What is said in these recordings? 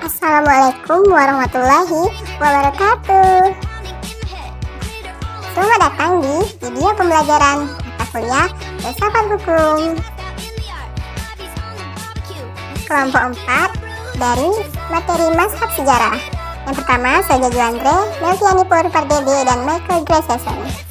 Assalamualaikum warahmatullahi wabarakatuh. Selamat datang di video pembelajaran mata kuliah Filsafat Hukum kelompok 4 dari materi Mazhab Sejarah. Yang pertama, saya Juandre, Melviani Pur Pardede, dan Michael Gracesson.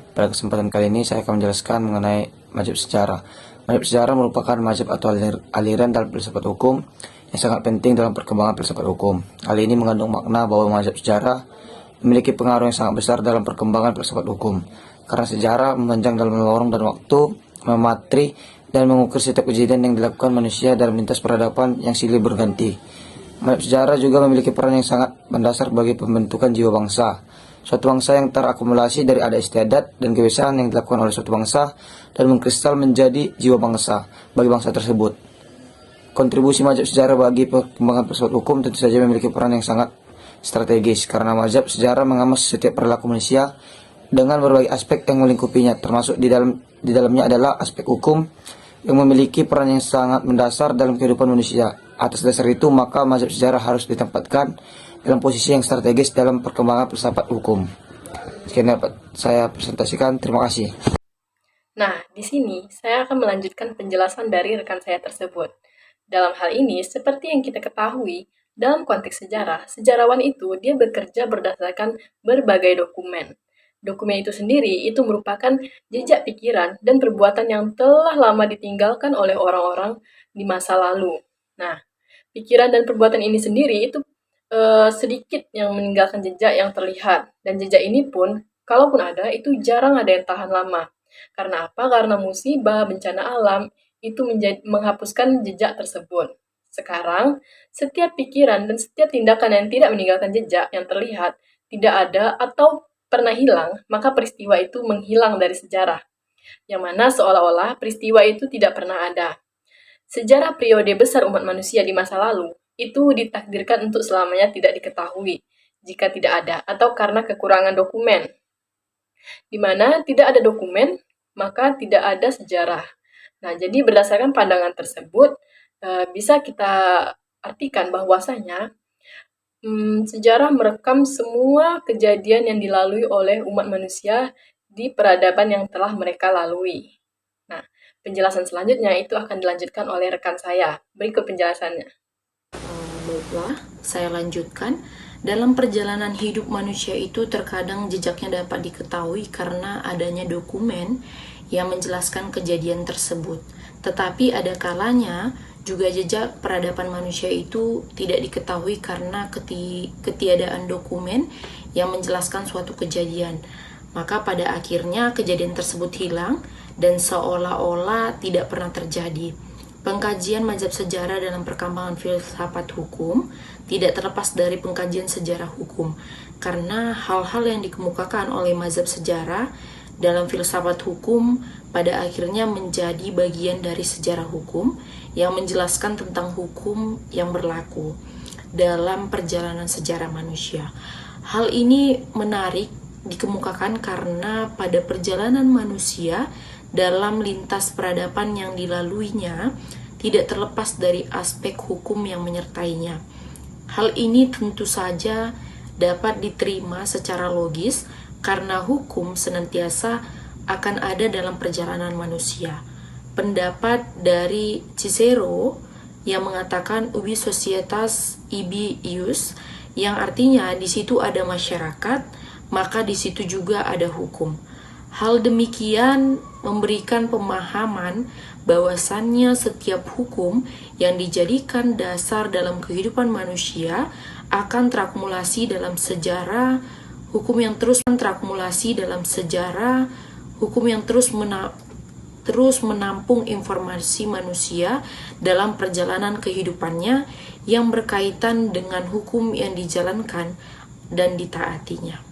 Pada kesempatan kali ini saya akan menjelaskan mengenai mazhab sejarah. Mazhab sejarah merupakan mazhab atau aliran dalam filsafat hukum yang sangat penting dalam perkembangan filsafat hukum. Hal ini mengandung makna bahwa mazhab sejarah memiliki pengaruh yang sangat besar dalam perkembangan filsafat hukum. Karena sejarah memanjang dalam lorong dan waktu, mematri dan mengukur setiap kejadian yang dilakukan manusia dalam lintas peradaban yang silih berganti. Mazhab sejarah juga memiliki peran yang sangat mendasar bagi pembentukan jiwa bangsa. Suatu bangsa yang terakumulasi dari ada istiadat dan kebiasaan yang dilakukan oleh suatu bangsa dan mengkristal menjadi jiwa bangsa bagi bangsa tersebut. Kontribusi mazhab sejarah bagi perkembangan filsafat hukum tentu saja memiliki peran yang sangat strategis karena mazhab sejarah mengamas setiap perilaku manusia dengan berbagai aspek yang melingkupinya, termasuk di dalamnya adalah aspek hukum yang memiliki peran yang sangat mendasar dalam kehidupan manusia. Atas dasar itu, maka mazhab sejarah harus ditempatkan dalam posisi yang strategis dalam perkembangan filsafat hukum. Sekian dapat saya presentasikan. Terima kasih. Nah, di sini saya akan melanjutkan penjelasan dari rekan saya tersebut. Dalam hal ini, seperti yang kita ketahui, dalam konteks sejarah, sejarawan itu dia bekerja berdasarkan berbagai dokumen. Dokumen itu sendiri itu merupakan jejak pikiran dan perbuatan yang telah lama ditinggalkan oleh orang-orang di masa lalu. Nah, pikiran dan perbuatan ini sendiri itu sedikit yang meninggalkan jejak yang terlihat, dan jejak ini pun kalaupun ada itu jarang ada yang tahan lama. Karena apa? Karena musibah, bencana alam itu menghapuskan jejak tersebut. Sekarang setiap pikiran dan setiap tindakan yang tidak meninggalkan jejak yang terlihat, tidak ada atau pernah hilang, maka peristiwa itu menghilang dari sejarah, yang mana seolah-olah peristiwa itu tidak pernah ada. Sejarah periode besar umat manusia di masa lalu itu ditakdirkan untuk selamanya tidak diketahui jika tidak ada atau karena kekurangan dokumen. Di mana tidak ada dokumen, maka tidak ada sejarah. Nah, jadi berdasarkan pandangan tersebut, bisa kita artikan bahwasanya sejarah merekam semua kejadian yang dilalui oleh umat manusia di peradaban yang telah mereka lalui. Nah, penjelasan selanjutnya itu akan dilanjutkan oleh rekan saya. Berikut penjelasannya. Baiklah, saya lanjutkan. Dalam perjalanan hidup manusia itu terkadang jejaknya dapat diketahui karena adanya dokumen yang menjelaskan kejadian tersebut. Tetapi ada kalanya juga jejak peradaban manusia itu tidak diketahui karena ketiadaan dokumen yang menjelaskan suatu kejadian. Maka pada akhirnya kejadian tersebut hilang dan seolah-olah tidak pernah terjadi. Pengkajian mazhab sejarah dalam perkembangan filsafat hukum tidak terlepas dari pengkajian sejarah hukum, karena hal-hal yang dikemukakan oleh mazhab sejarah dalam filsafat hukum pada akhirnya menjadi bagian dari sejarah hukum yang menjelaskan tentang hukum yang berlaku dalam perjalanan sejarah manusia. Hal ini menarik dikemukakan karena pada perjalanan manusia dalam lintas peradaban yang dilaluinya tidak terlepas dari aspek hukum yang menyertainya. Hal ini tentu saja dapat diterima secara logis karena hukum senantiasa akan ada dalam perjalanan manusia. Pendapat dari Cicero yang mengatakan ubi societas ibi ius, yang artinya di situ ada masyarakat, maka di situ juga ada hukum. Hal demikian memberikan pemahaman bahwasannya setiap hukum yang dijadikan dasar dalam kehidupan manusia akan terakumulasi dalam sejarah, hukum yang terus terakumulasi dalam sejarah, hukum yang terus menampung informasi manusia dalam perjalanan kehidupannya yang berkaitan dengan hukum yang dijalankan dan ditaatinya.